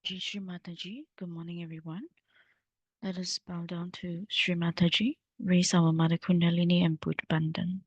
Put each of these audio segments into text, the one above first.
Shri Mataji. Good morning, everyone. Let us bow down to Shri Mataji, raise our Mother Kundalini and put Bandhan.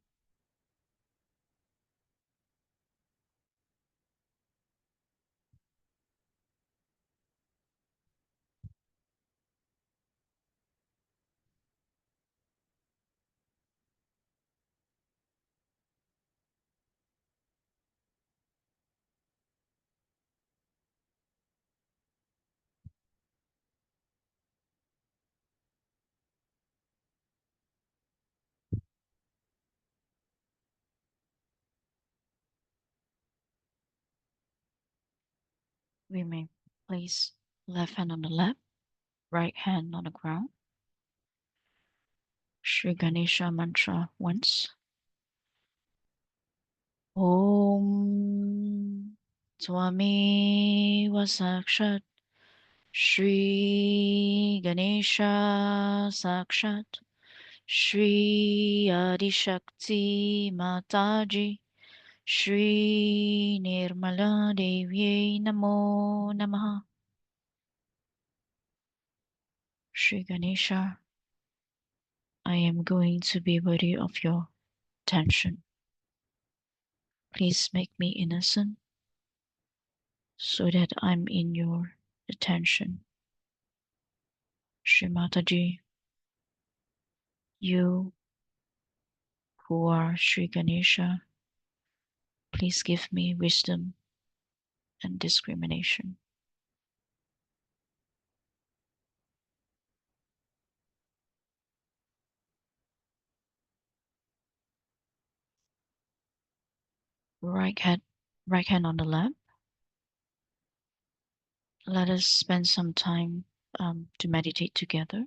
We may place left hand on the lap, right hand on the ground. Shri Ganesha mantra once. Om Swami Vasakshat Shri Ganesha Sakshat Shri Adishakti Mataji Shri Nirmala Devyai Namo Namaha. Shri Ganesha, I am going to be worthy of your attention. Please make me innocent so that I'm in your attention. Shri Mataji, you who are Shri Ganesha, please give me wisdom and discrimination. Right hand on the lap. Let us spend some time to meditate together.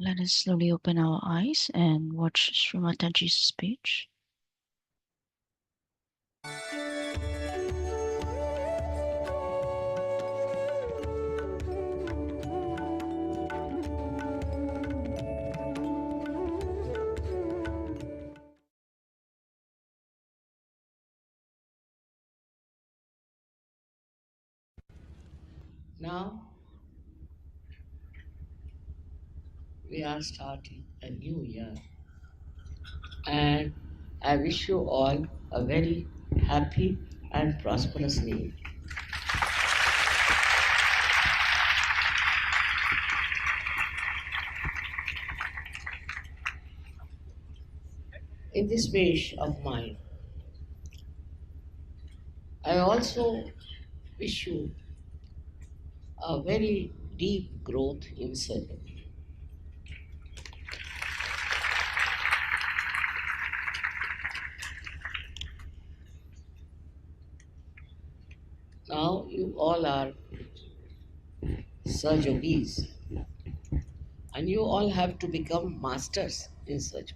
Let us slowly open our eyes and watch Shri Mataji's speech. Now we are starting a new year, and I wish you all a very happy and prosperous new year. In this wish of mine, I also wish you a very deep growth in self. Now you all are Sahaja Yogis, and you all have to become masters in Sahaja.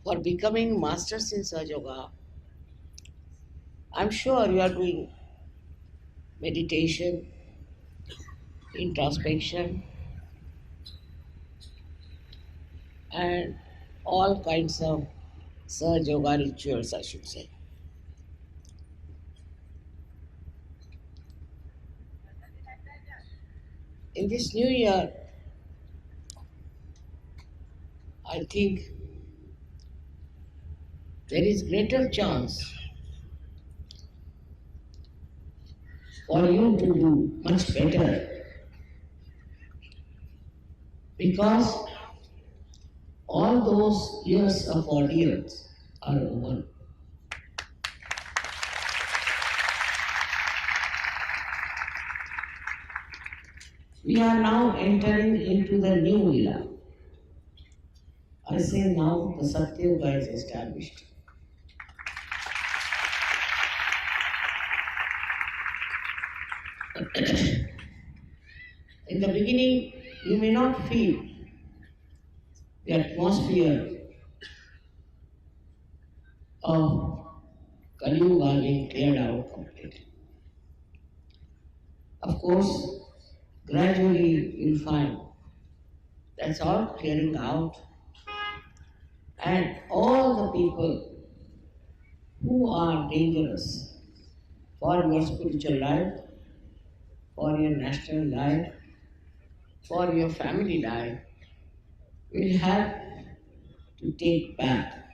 For becoming masters in Sahaja Yoga, I'm sure you are doing meditation, introspection, and all kinds of Sahaja Yoga rituals, I should say. In this new year, I think there is greater chance for you to do much better because all those years of ordeals are over. We are now entering into the new era. I say now the Satya Yoga is established. In the beginning, you may not feel the atmosphere of Kali Yuga being cleared out completely. Of course, gradually you'll find that's all clearing out, and all the people who are dangerous for your spiritual life, for your national life, for your family life, will have to take back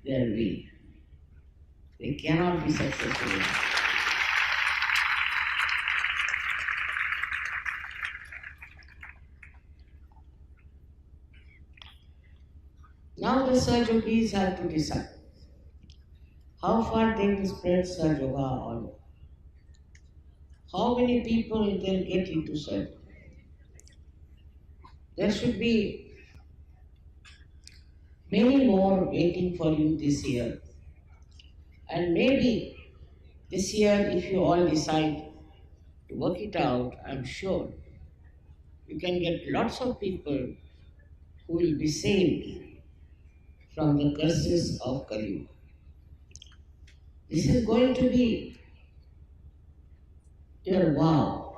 their way. They cannot be successful. Now the Sahaja Yogis have to decide how far they will spread Sahaja Yoga all. How many people they'll get into Sahaja. There should be many more waiting for you this year. And maybe this year, if you all decide to work it out, I'm sure you can get lots of people who will be saved from the curses of Kali. This is going to be your vow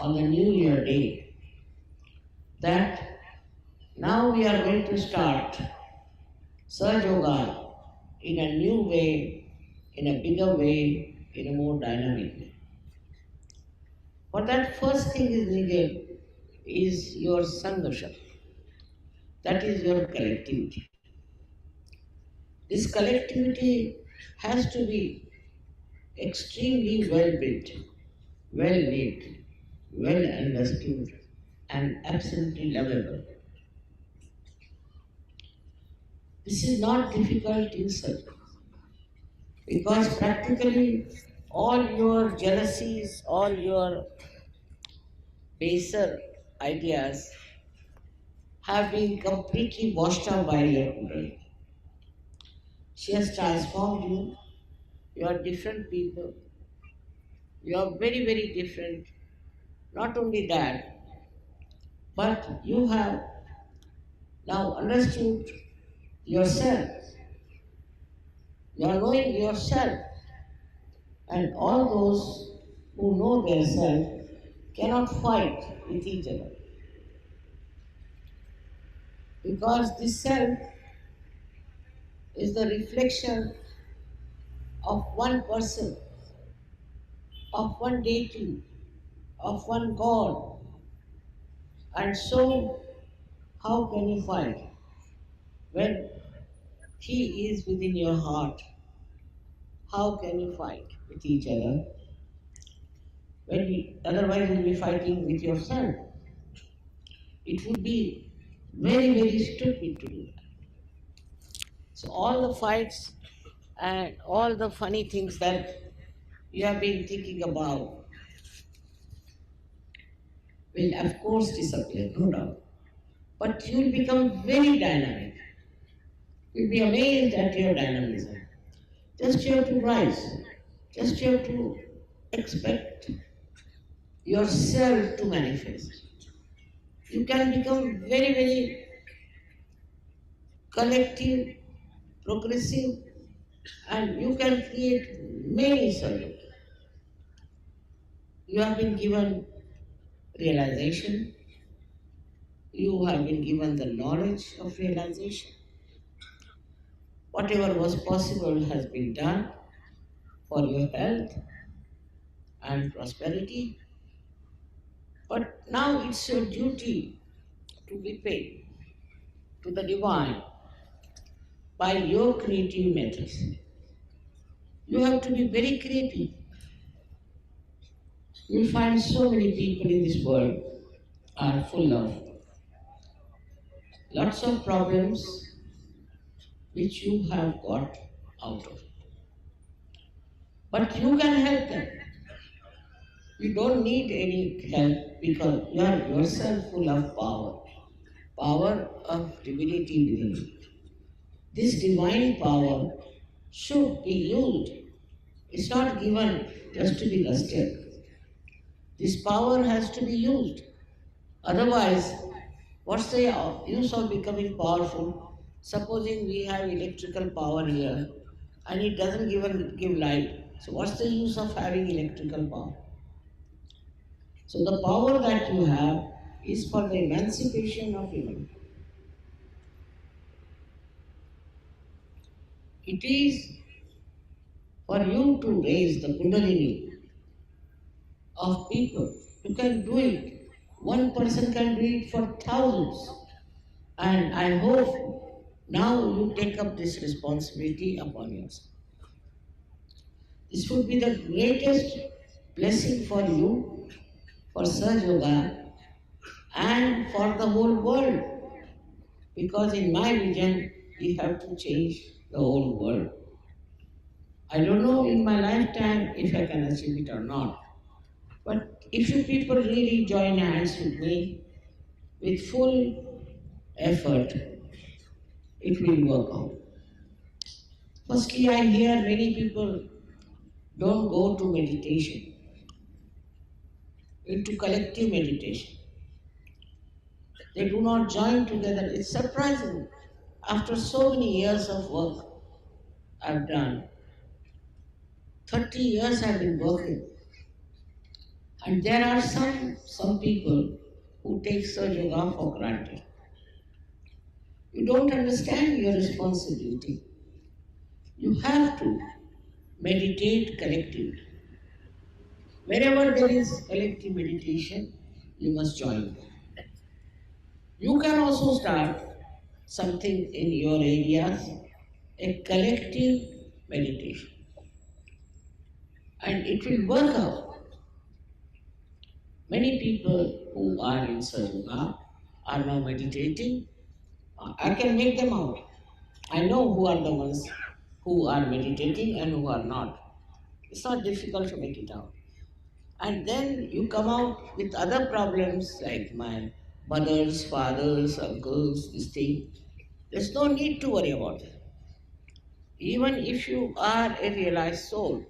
on the New Year day that now we are going to start Sahaja Yoga in a new way, in a bigger way, in a more dynamic way. For that, first thing is needed is your Sangha. That is your collectivity. This collectivity has to be extremely well built, well made, well understood, and absolutely lovable. This is not difficult in itself because practically all your jealousies, all your baser ideas have been completely washed out by your Kundalini. She has transformed you. You are different people. You are very, very different. Not only that, But you have now understood yourself. You are knowing yourself. And all those who know their self cannot fight with each other. Because this self is the reflection of one person, of one deity, of one God. And so, how can you fight when He is within your heart? How can you fight with each other? Otherwise, you'll be fighting with yourself. It would be very, very stupid to do that. So, all the fights and all the funny things that you have been thinking about will, of course, disappear, no doubt. But you will become very dynamic. You'll be amazed at your dynamism. Just you have to rise. Just you have to expect yourself to manifest. You can become very, very collective, progressive, and you can create many solutions. You have been given realization, you have been given the knowledge of realization. Whatever was possible has been done for your health and prosperity, but now it's your duty to be paid to the divine by your creative methods. You have to be very creative. You'll find so many people in this world are full of lots of problems which you have got out of. But you can help them. You don't need any help because you are yourself full of power, power of divinity within you. This divine power should be used. It's not given just to be lusted. This power has to be used. Otherwise, what's the use of becoming powerful? Supposing we have electrical power here and it doesn't give light. So what's the use of having electrical power? So the power that you have is for the emancipation of humanity. It is for you to raise the Kundalini of people. You can do it. One person can do it for thousands. And I hope now you take up this responsibility upon yourself. This would be the greatest blessing for you, for Sahaja Yoga, and for the whole world. Because in my vision, we have to change the whole world. I don't know in my lifetime if I can achieve it or not. But if you people really join hands with me with full effort, it will work out. Firstly, I hear many people don't go to meditation, into collective meditation. They do not join together. It's surprising. After so many years of work I've done, 30 years I've been working. And there are some people who take Sahaja Yoga for granted. You don't understand your responsibility. You have to meditate collectively. Wherever there is collective meditation, you must join. You can also start something in your areas, a collective meditation. And it will work out. Many people who are in Sahaja Yoga are now meditating. I can make them out. I know who are the ones who are meditating and who are not. It's not difficult to make it out. And then you come out with other problems like my mothers, fathers, uncles, this thing. There's no need to worry about it. Even if you are a realized soul,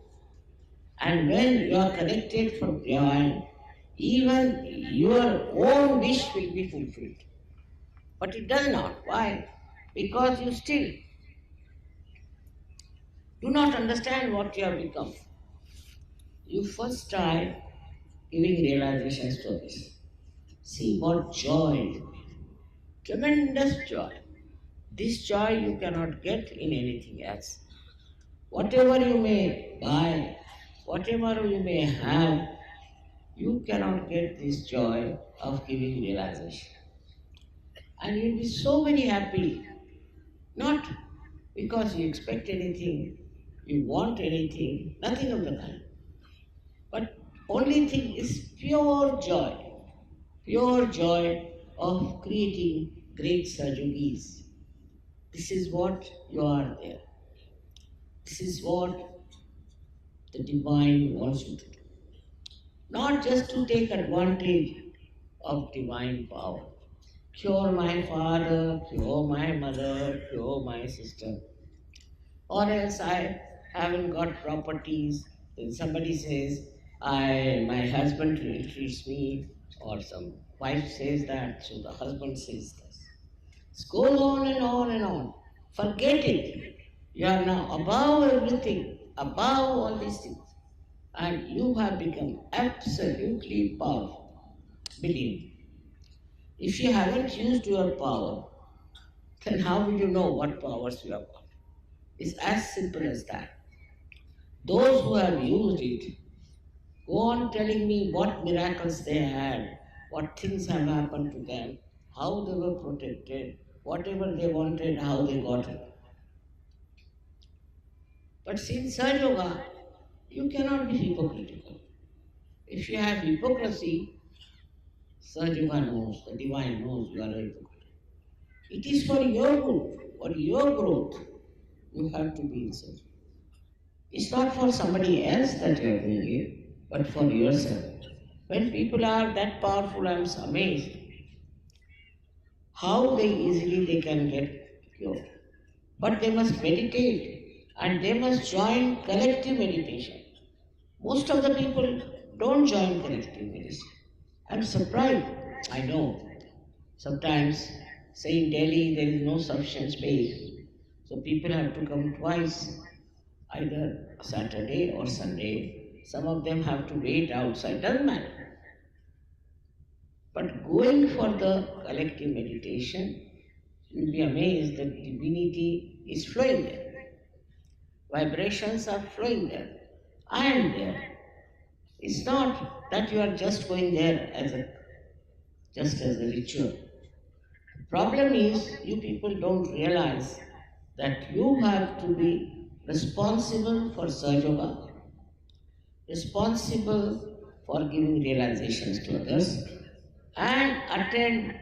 and when you are connected from divine, even your own wish will be fulfilled. But it does not. Why? Because you still do not understand what you have become. You first try giving realizations to others. See what joy, tremendous joy. This joy you cannot get in anything else. Whatever you may buy, whatever you may have, you cannot get this joy of giving realization. And you'll be so very happy, not because you expect anything, you want anything, nothing of the kind. But only thing is pure joy of creating great Sajogis. This is what you are there. This is what the divine wants you to do. Not just to take advantage of divine power. Cure my father, cure my mother, cure my sister. Or else I haven't got properties. Then somebody says, my husband treats me, or some wife says that, so the husband says this. It goes on and on and on. Forget it. You are now above everything, above all these things. And you have become absolutely powerful. Believe me. If you haven't used your power, then how will you know what powers you have got? It's as simple as that. Those who have used it go on telling me what miracles they had, what things have happened to them, how they were protected, whatever they wanted, how they got it. But since Sahaja Yoga, you cannot be hypocritical. If you have hypocrisy, Sahaja Yoga knows, the divine knows you are a hypocrite. It is for your good, for your growth, you have to be inside. It's not for somebody else that you are doing it, but for yourself. When people are that powerful, I'm amazed how easily they can get cured. But they must meditate and they must join collective meditation. Most of the people don't join collective meditation. I'm surprised. I know. Sometimes, say in Delhi, there is no sufficient space. So people have to come twice, either Saturday or Sunday. Some of them have to wait outside, doesn't matter. But going for the collective meditation, you'll be amazed that divinity is flowing there. Vibrations are flowing there. I am there. It's not that you are just going there just as a ritual. The problem is you people don't realize that you have to be responsible for Sahaja Yoga, responsible for giving realizations to others, and attend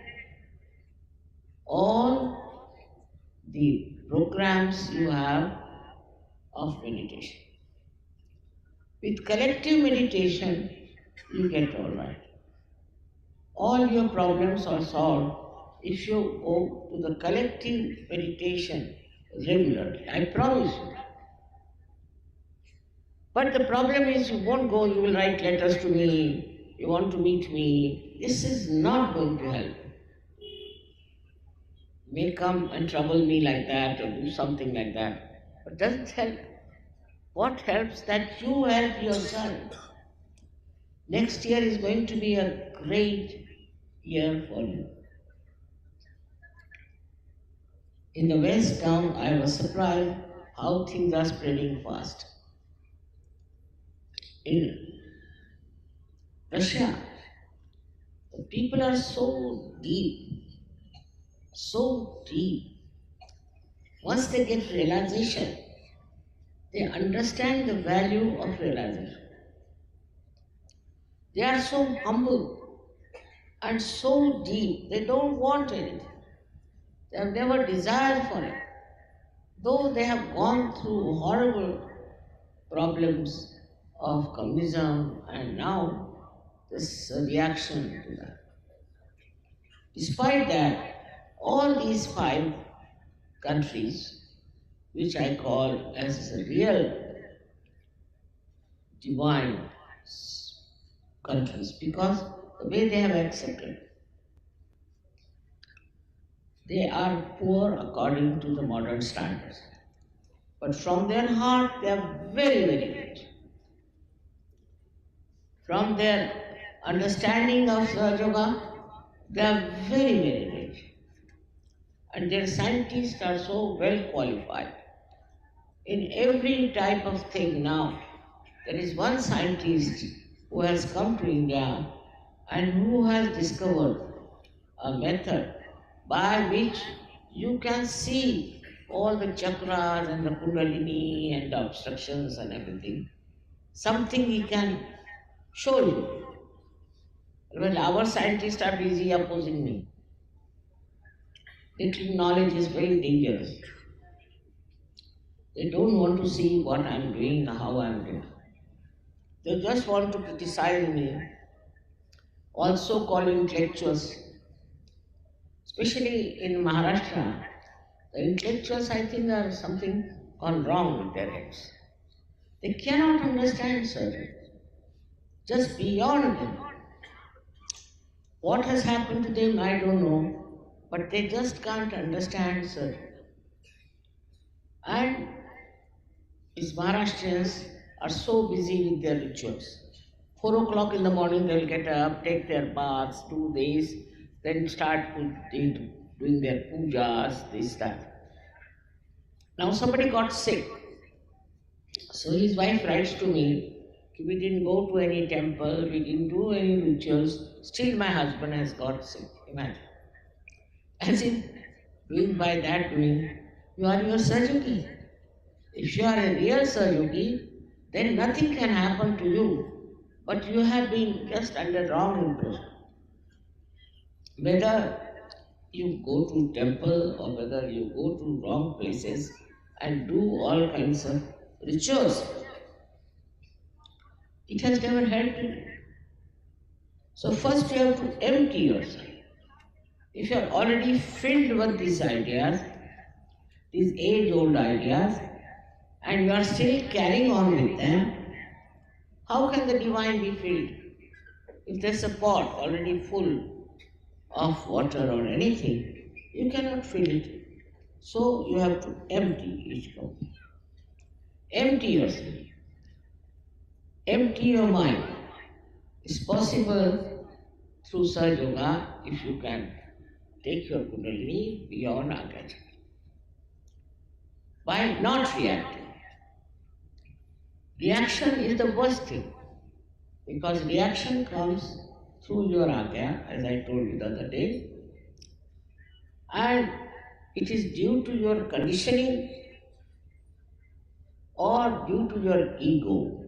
all the programs you have of meditation. With collective meditation, you get all right. All your problems are solved if you go to the collective meditation regularly. I promise you. But the problem is you won't go, you will write letters to me, you want to meet me. This is not going to help. You may come and trouble me like that or do something like that. But it doesn't help. What helps that you help yourself. Next year is going to be a great year for you. In the West now, I was surprised how things are spreading fast. In Russia, the people are so deep, so deep. Once they get realization, they understand the value of realization. They are so humble and so deep, they don't want anything. They have never desired for it. Though they have gone through horrible problems of communism and now this reaction to that. Despite that, all these five countries, which I call as real divine countries because the way they have accepted. They are poor according to the modern standards. But from their heart, they are very, very rich. From their understanding of Sahaja Yoga, they are very, very rich. And their scientists are so well qualified. In every type of thing now, there is one scientist who has come to India and who has discovered a method by which you can see all the chakras and the Kundalini and the obstructions and everything. Something he can show you. Well, our scientists are busy opposing me. Little knowledge is very dangerous. They don't want to see what I'm doing, how I'm doing. They just want to criticize me, also calling intellectuals. Especially in Maharashtra, the intellectuals, I think, are something gone wrong with their heads. They cannot understand surgery, just beyond them. What has happened to them, I don't know, but they just can't understand surgery. And these Maharashtrians are so busy with their rituals. 4 o'clock in the morning, they'll get up, take their baths, do this, then start doing their pujas, this, that. Now somebody got sick. So his wife writes to me, we didn't go to any temple, we didn't do any rituals, still my husband has got sick. Imagine. As if doing by that doing, you are your Sahaja. If you are a real Sahaja, then nothing can happen to you. But you have been just under wrong impression. Whether you go to temple or whether you go to wrong places and do all kinds of rituals, it has never helped you. So first you have to empty yourself. If you are already filled with these ideas, these age-old ideas, and you are still carrying on with them, how can the divine be filled? If there's a pot already full of water or anything, you cannot fill it. So you have to empty each cup. Empty yourself. Empty your mind. It's possible through Sahaja Yoga if you can take your Kundalini beyond Agach. By not reacting. Reaction is the worst thing because reaction comes through your Agya, as I told you the other day, and it is due to your conditioning or due to your ego.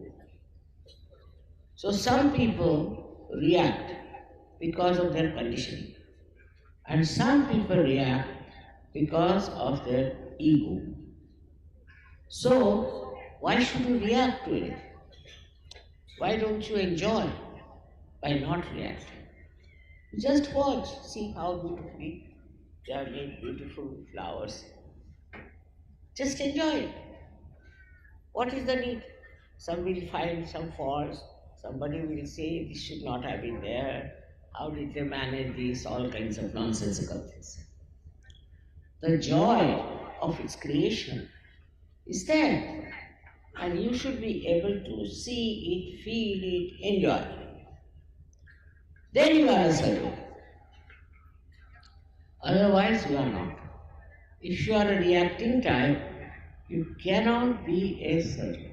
So some people react because of their conditioning and some people react because of their ego. So why should you react to it? Why don't you enjoy by not reacting? Just watch, see how beautifully they have made beautiful flowers. Just enjoy it. What is the need? Some will find some faults, somebody will say this should not have been there, how did they manage this, all kinds of nonsensical things. The joy of its creation is there, and you should be able to see it, feel it, enjoy it. Then you are a Sahaja. Otherwise you are not. If you are a reacting type, you cannot be a Sahaja.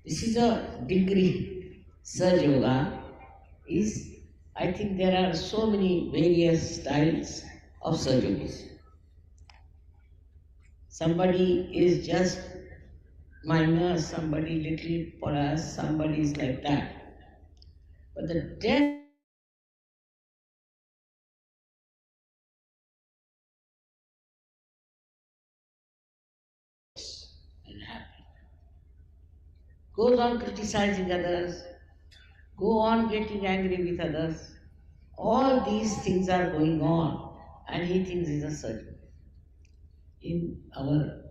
This is a degree. Sahaja Yoga is, I think there are so many various styles of Sahaja Yogas. Somebody is just minor, somebody little plus, somebody is like that. But the depth and happy goes on criticizing others, go on getting angry with others. All these things are going on, and he thinks he's a Sahaja. In our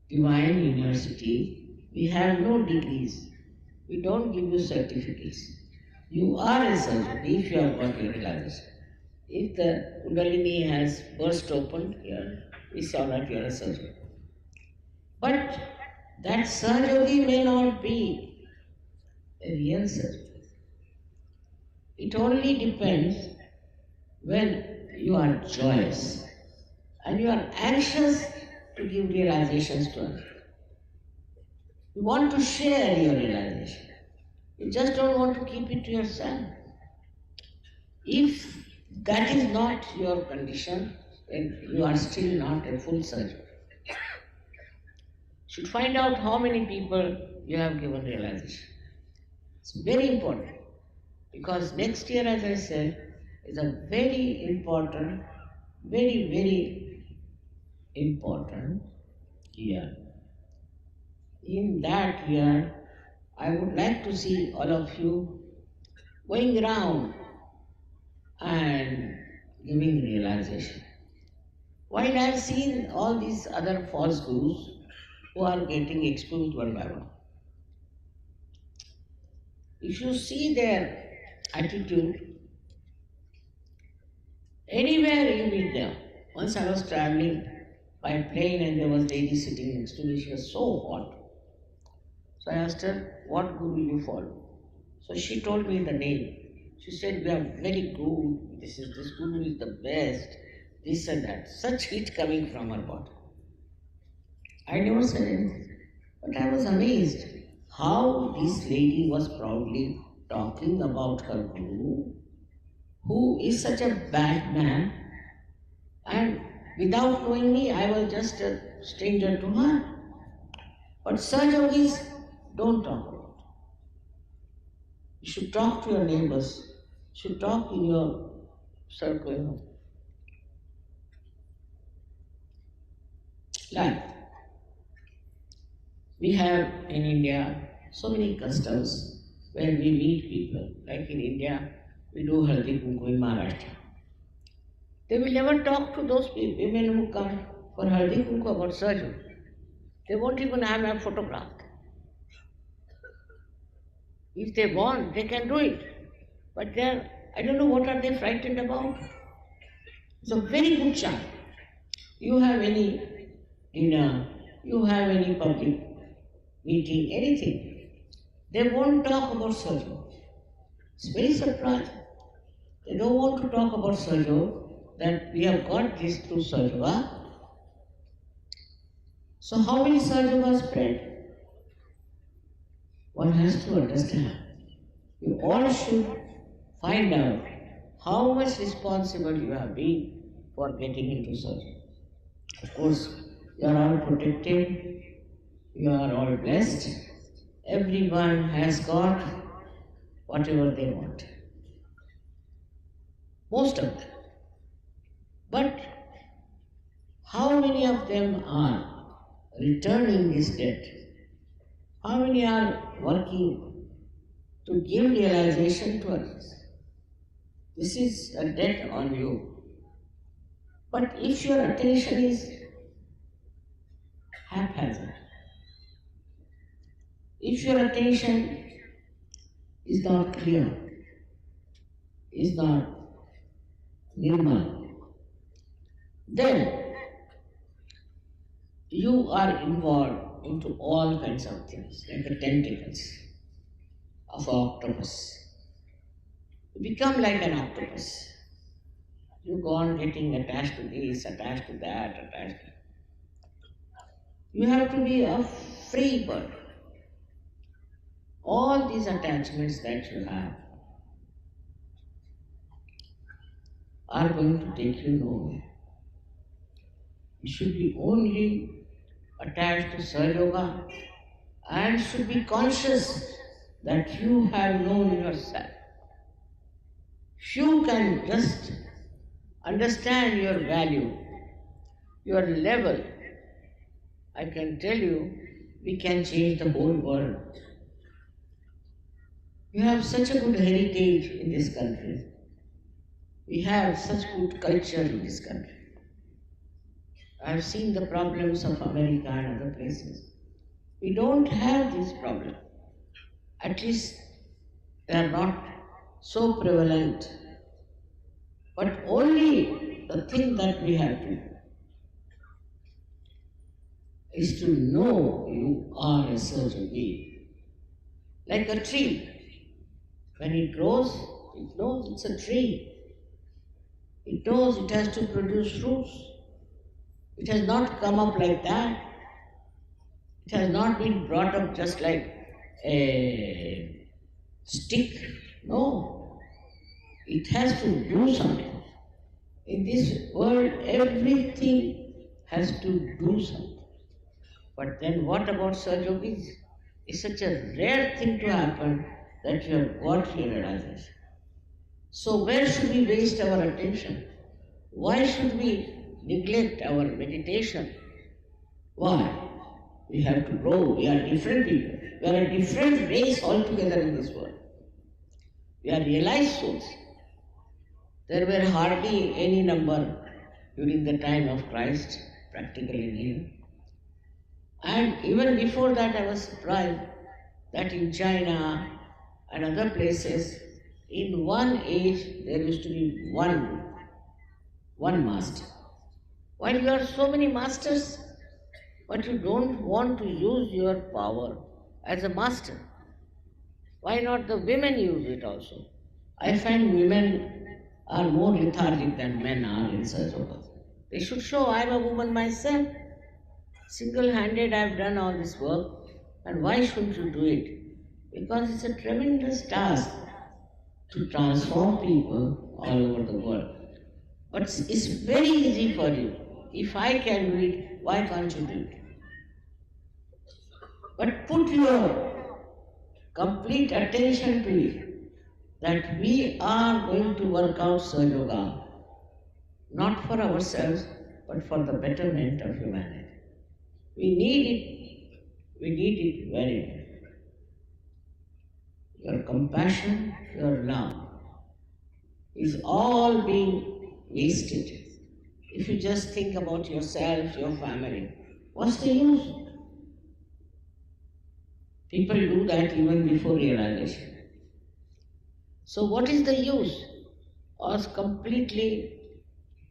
divine university, we have no degrees. We don't give you certificates. You are a surgeon if you have got your realization. If the Kundalini has burst open here, we saw that you are a surgeon. But that surgery may not be a real surgery. It only depends when you are joyous and you are anxious to give realizations to others. You want to share your realization. You just don't want to keep it to yourself. If that is not your condition, then you are still not a full surgeon. You should find out how many people you have given realization. It's very important because next year, as I said, is a very important, very important year. In that year, I would like to see all of you going around and giving realization. While I've seen all these other false gurus who are getting exposed one by one, if you see their attitude, anywhere you meet them. Once I was traveling by plane and there was a lady sitting next to me, she was so hot. So I asked her, what guru will you follow? So she told me the name. She said, we are very good, this guru is the best, this and that. Such heat coming from her body. I never said anything, but I was amazed how this lady was proudly talking about her guru, who is such a bad man, and without knowing me, I was just a stranger to her. But such yogis don't talk about it. You should talk to your neighbors, you should talk in your circle. Like, we have in India so many customs where we meet people. Like in India, we do Haldi Kunku in Maharashtra. They will never talk to those women who come for Haldi Kunku about surgery. They won't even have a photograph. If they want, they can do it. But I don't know what are they frightened about. It's a very good chance. You have any dinner, you have any public meeting, anything. They won't talk about surgery. It's very surprising. They don't want to talk about surgery, that we have got this through surgery. So how many surgery are spread? One has to understand. You all should find out how much responsible you have been for getting into surgery. Of course, you are all protected, you are all blessed. Everyone has got whatever they want. Most of them. But how many of them are returning this debt? How many are working to give realization to others? This is a debt on you. But if your attention is haphazard, if your attention is not clear, is not nirmal, then you are involved into all kinds of things, like the tentacles of an octopus. You become like an octopus. You go on getting attached to this, attached to that, attached to that. You have to be a free bird. All these attachments that you have are going to take you nowhere. You should be only attached to Sahaja Yoga and should be conscious that you have known yourself. If you can just understand your value, your level, I can tell you, we can change the whole world. You have such a good heritage in this country. We have such good culture in this country. I've seen the problems of America and other places. We don't have this problem. At least they are not so prevalent. But only the thing that we have to is to know you are a certain being. Like a tree. When it grows, it knows it's a tree. It knows it has to produce fruits. It has not come up like that. It has not been brought up just like a stick. No. It has to do something. In this world, everything has to do something. But then what about Sahaja Yogis? It's such a rare thing to happen that you have got your realization. So where should we waste our attention? Why should we neglect our meditation? Why? We have to grow. We are different people. We are a different race altogether in this world. We are realized souls. There were hardly any number during the time of Christ, practically nil. And even before that, I was surprised that in China and other places, in one age, there used to be one master. While you are so many masters, but you don't want to use your power as a master. Why not the women use it also? I find women are more lethargic than men are in such work. They should show I am a woman myself. Single-handed I have done all this work, and why shouldn't you do it? Because it's a tremendous task to transform people all over the world. But it's very easy for you. If I can do it, why can't you do it? But put your complete attention to it, that we are going to work out Sahaja Yoga, not for ourselves, but for the betterment of humanity. We need it very much. Your compassion, your love is all being wasted. If you just think about yourself, your family, what's the use? People do that even before realization. So what is the use of completely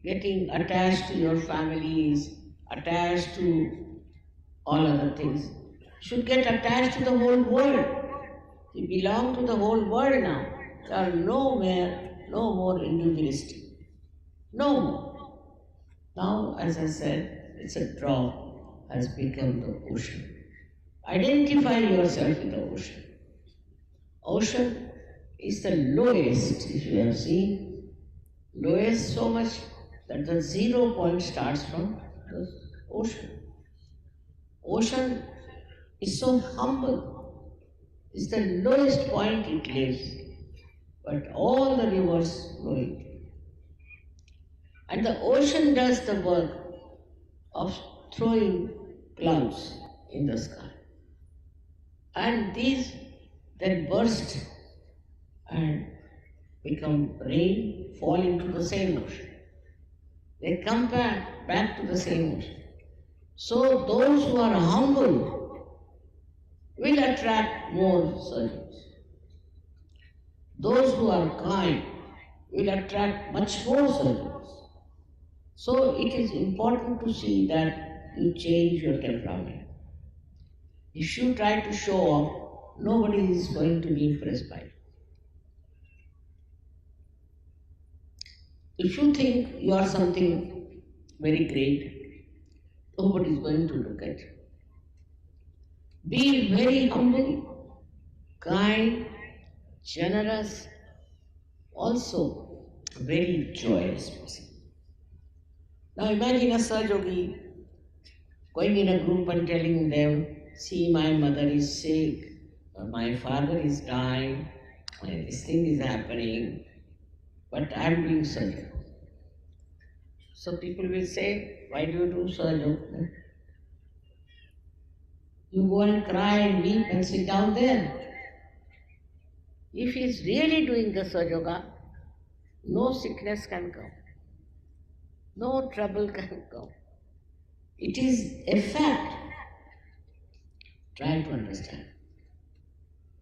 getting attached to your families, attached to all other things? You should get attached to the whole world. You belong to the whole world now. You are no more individualistic. No more. Now, as I said, it's a drop has become the ocean. Identify yourself in the ocean. Ocean is the lowest, if you have seen, lowest so much that the 0 point starts from the ocean. Ocean is so humble. It's the lowest point it lives, but all the rivers flow it. And the ocean does the work of throwing clouds in the sky. And these then burst and become rain, fall into the same ocean. They come back to the same ocean. So those who are humble will attract more servants. Those who are kind will attract much more servants. So it is important to see that you change your temperament. If you try to show off, nobody is going to be impressed by it. If you think you are something very great, nobody is going to look at you. Be very humble, kind, generous, also very joyous person. Now imagine a Sahaja Yogi going in a group and telling them, see, my mother is sick, or my father is dying, and this thing is happening, but I am doing Sahaja Yoga. So people will say, why do you do Sahaja Yoga? You go and cry and weep and sit down there. If he is really doing the Sahaja Yoga, no sickness can come. No trouble can come. It is a fact. Try to understand.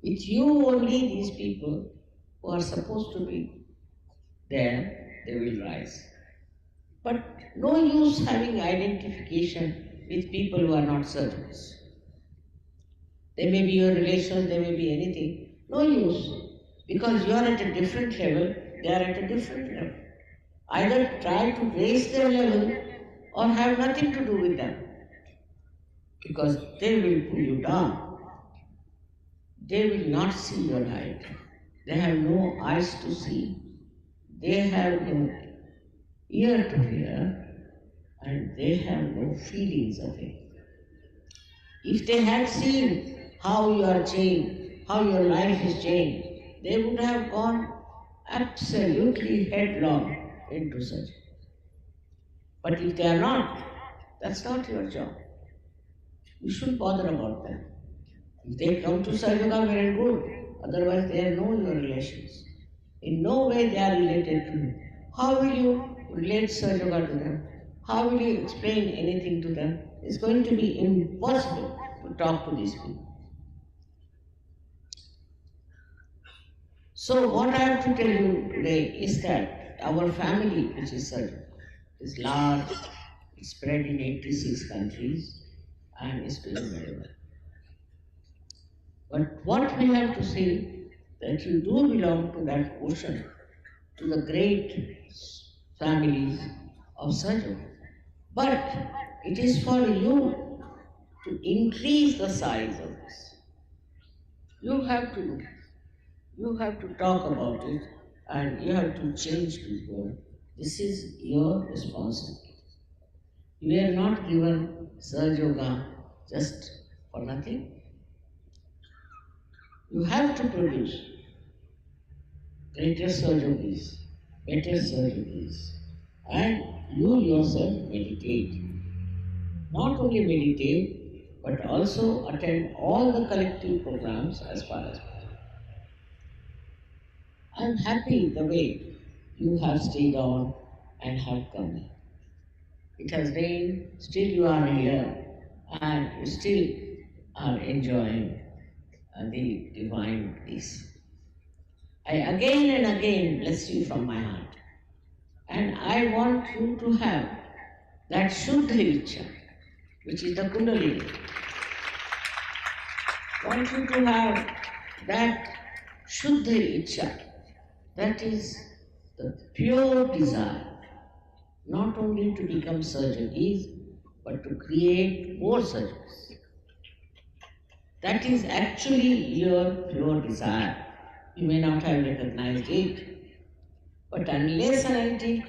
With you only these people who are supposed to be there, they will rise. But no use having identification with people who are not surgeons. They may be your relations, they may be anything. No use. Because you are at a different level, they are at a different level. Either try to raise their level or have nothing to do with them. Because they will pull you down. They will not see your height. They have no eyes to see. They have no ear to hear. And they have no feelings of it. If they had seen how you are changed, how your life is changed, they would have gone absolutely headlong into such. But if they are not, that's not your job. You shouldn't bother about them. If they come to Sahaja Yoga, well and good. Otherwise, they know your relations. In no way they are related to you. How will you relate Sahaja Yoga to them? How will you explain anything to them? It's going to be impossible to talk to these people. So what I have to tell you today is that our family, which is Sahaja, is large, it's spread in 86 countries, and is doing very well. But what we have to say that you do belong to that ocean, to the great families of Sahaja. But it is for you to increase the size of this. You have to talk about it and you have to change people. This is your responsibility. You are not given Sahaja Yoga just for nothing. You have to produce greater surgeries, better surgeries, and you yourself meditate. Not only meditate, but also attend all the collective programs as far as possible. I'm happy the way you have stayed on and have come. It has rained, still you are here, and you still are enjoying the divine peace. I again and again bless you from my heart. And I want you to have that Shuddha Ichcha, which is the Kundalini. I want you to have that Shuddha Ichcha, that is the pure desire, not only to become surgeons, but to create more surgeons. That is actually your pure desire. You may not have recognized it, but unless and until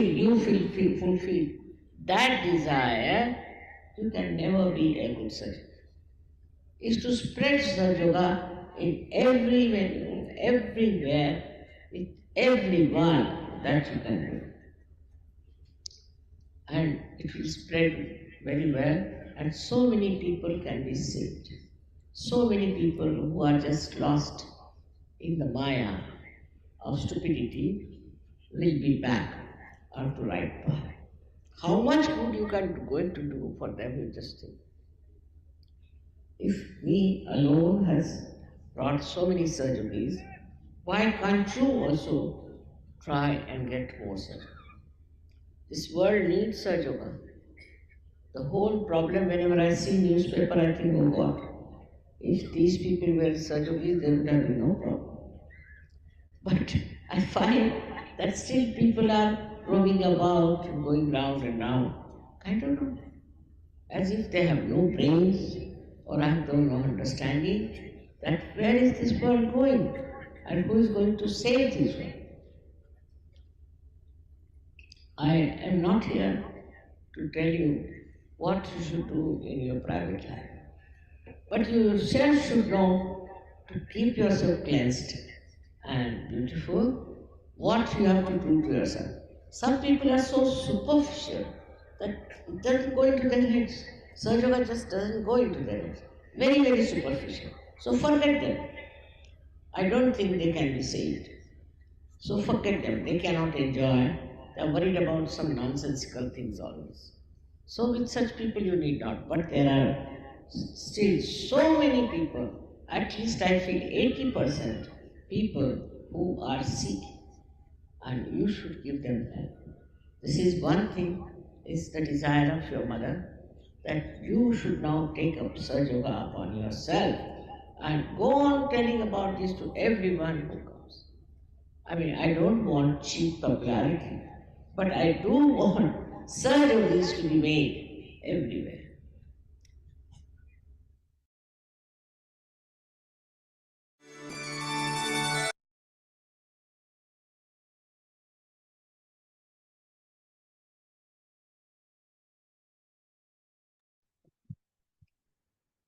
you fulfill that desire, you can never be a good surgeon. Is to spread Sahaja Yoga in everywhere, with everyone that you can do. And it will spread very well, and so many people can be saved. So many people who are just lost in the maya of stupidity will be back onto right path. How much good you can going to do for them, you just think. If me alone has brought so many surgeries, why can't you also try and get more surgery? This world needs Sahaja Yoga. The whole problem, whenever I see newspaper, I think, oh God, if these people were surgeries, there would have been no problem. But I find that still people are roaming about, going round and round. I don't know. As if they have no brains or have no understanding that where is this world going and who is going to save this world. I am not here to tell you what you should do in your private life. But you yourself should know to keep yourself cleansed and beautiful, what you have to do to yourself. Some people are so superficial that it doesn't go into their heads. Sahaja Yoga just doesn't go into their heads. Very, very superficial. So forget them. I don't think they can be saved. So forget them. They cannot enjoy. They are worried about some nonsensical things always. So with such people you need not. But there are still so many people at least I feel 80% people who are sick, and you should give them help. This is one thing, is the desire of your mother, that you should now take up Sahaja Yoga upon yourself and go on telling about this to everyone who comes. I mean, I don't want cheap popularity, but I do want Sahaja Yogis to be made everywhere.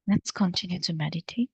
Let's continue to meditate.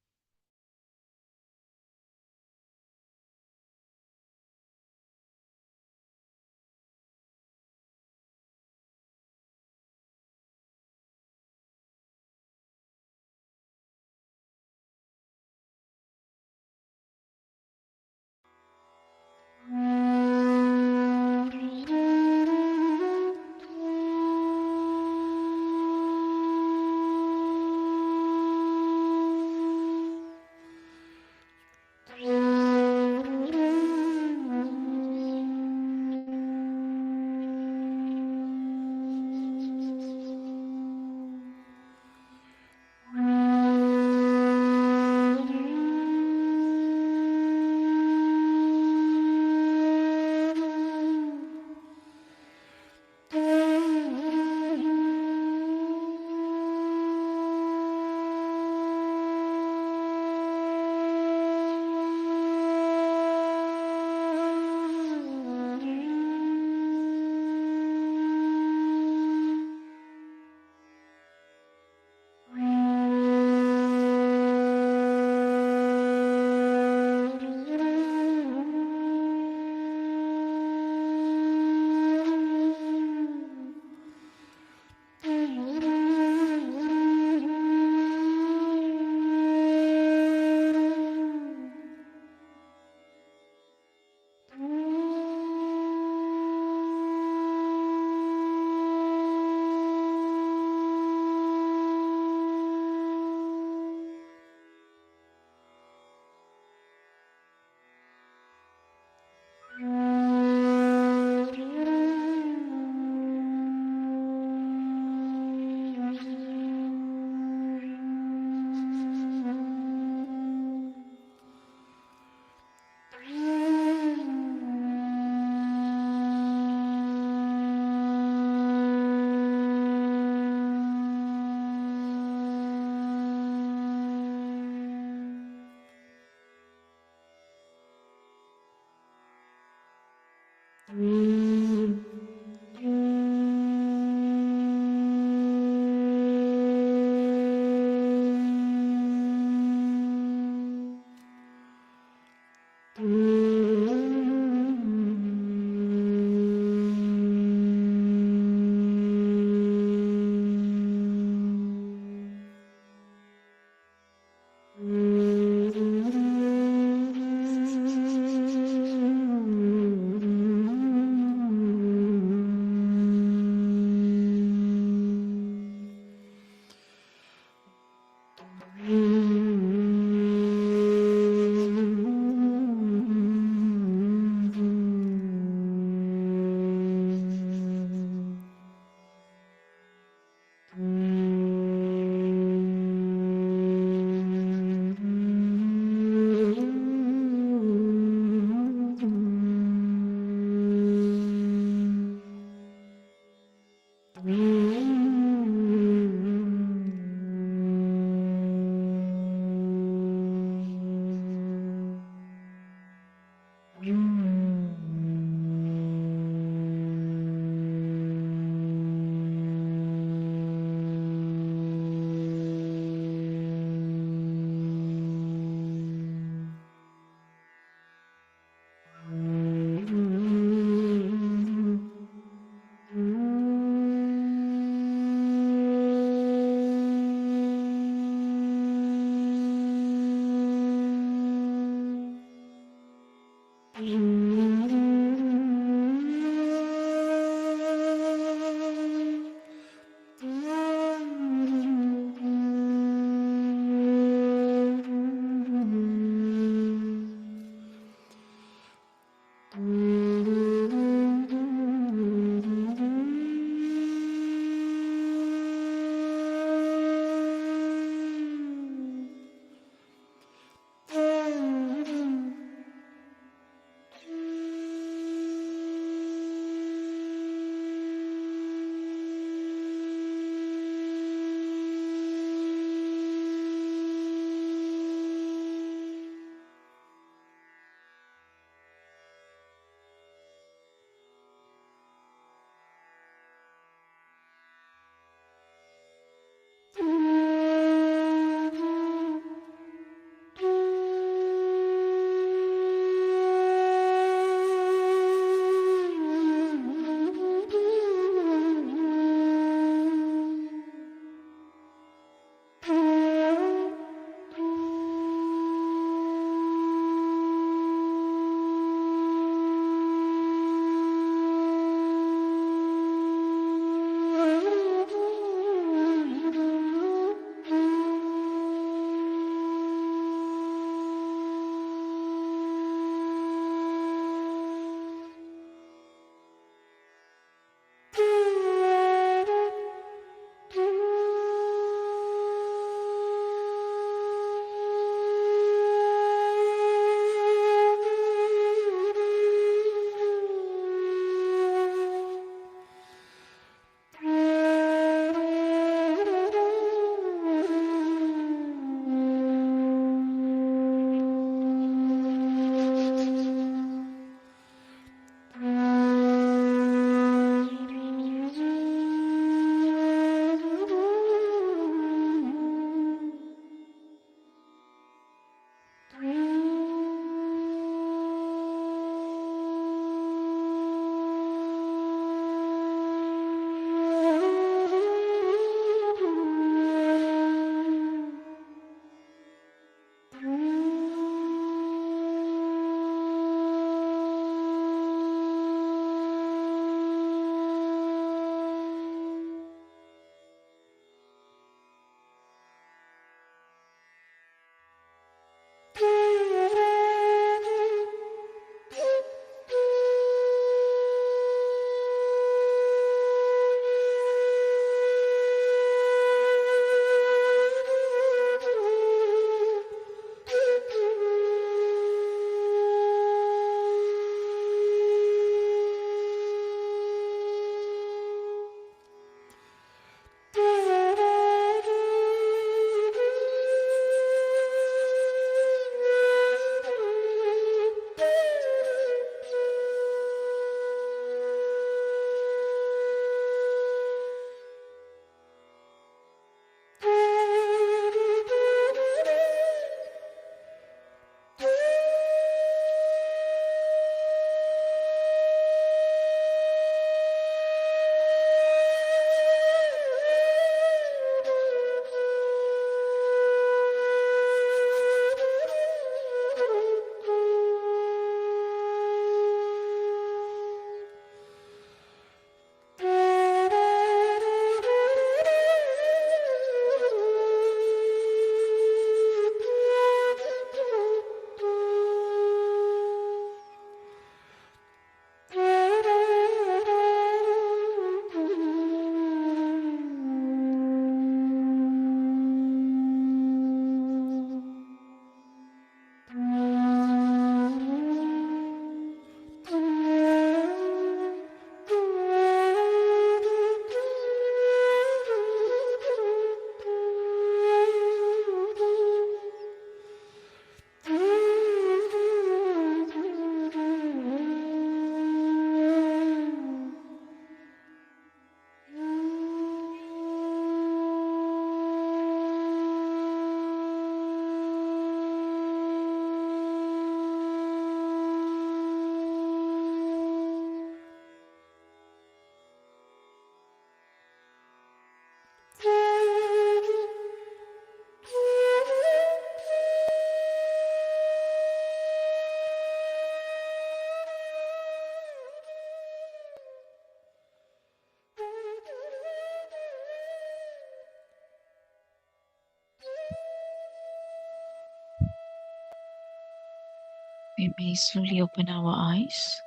We may slowly open our eyes.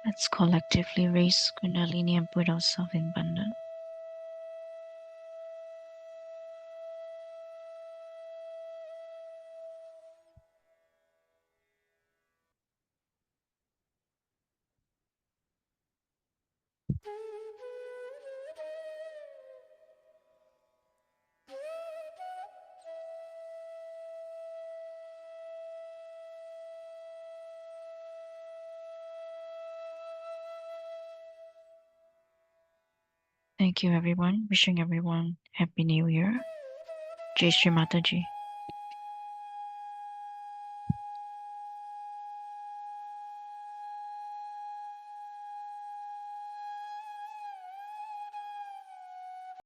Let's collectively raise Kundalini and put ourselves in bandhan. Thank you everyone. Wishing everyone Happy New Year. Jai Shri Mataji.